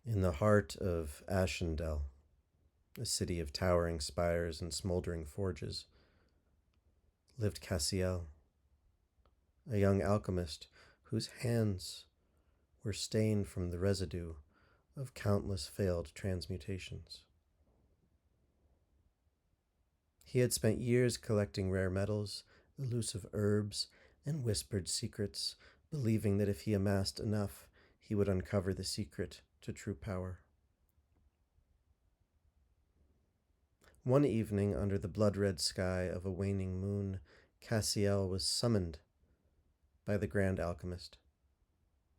In the heart of Ashendel, a city of towering spires and smoldering forges, lived Cassiel, a young alchemist whose hands were stained from the residue of countless failed transmutations. He had spent years collecting rare metals, elusive herbs, and whispered secrets, believing that if he amassed enough, he would uncover the secret to true power. One evening, under the blood-red sky of a waning moon, Cassiel was summoned by the Grand Alchemist,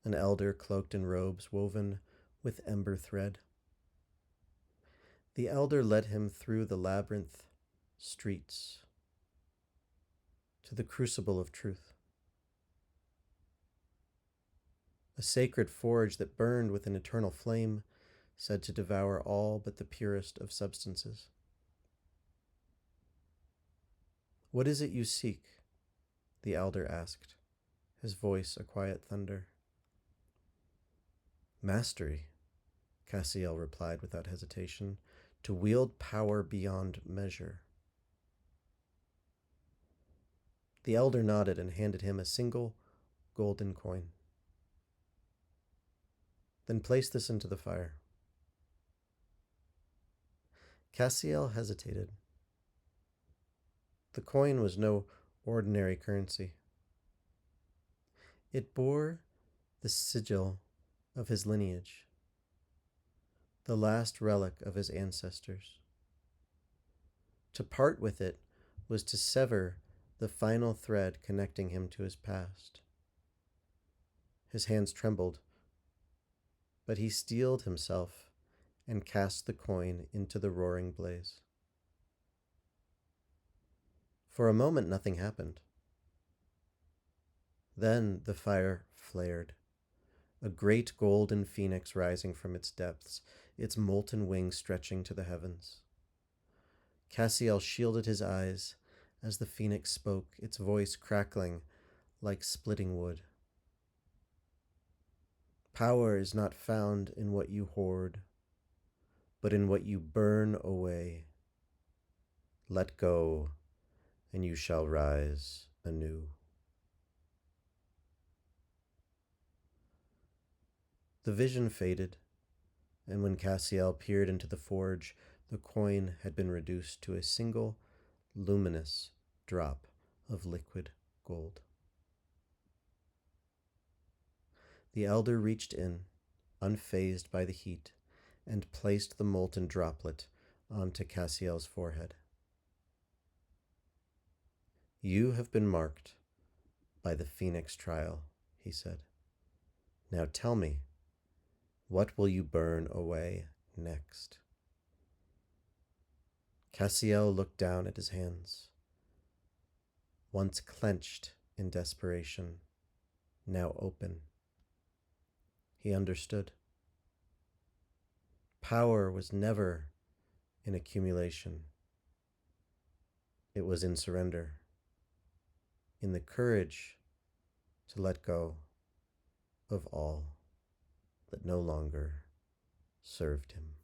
an elder cloaked in robes woven with ember thread. The elder led him through the labyrinth streets to the crucible of truth, a sacred forge that burned with an eternal flame, said to devour all but the purest of substances. "What is it you seek?" the elder asked, his voice a quiet thunder. "Mastery," Cassiel replied without hesitation, "to wield power beyond measure." The elder nodded and handed him a single golden coin. "Then place this into the fire." Cassiel hesitated. The coin was no ordinary currency. It bore the sigil of his lineage, the last relic of his ancestors. To part with it was to sever the final thread connecting him to his past. His hands trembled, but he steeled himself and cast the coin into the roaring blaze. For a moment, nothing happened. Then the fire flared, a great golden phoenix rising from its depths, its molten wings stretching to the heavens. Cassiel shielded his eyes as the phoenix spoke, its voice crackling like splitting wood. "Power is not found in what you hoard, but in what you burn away. Let go, and you shall rise anew." The vision faded, and when Cassiel peered into the forge, the coin had been reduced to a single luminous drop of liquid gold. The elder reached in, unfazed by the heat, and placed the molten droplet onto Cassiel's forehead. "You have been marked by the Phoenix trial," he said. "Now tell me, what will you burn away next?" Cassiel looked down at his hands, once clenched in desperation, now open. He understood. Power was never in accumulation. It was in surrender, in the courage to let go of all that no longer served him.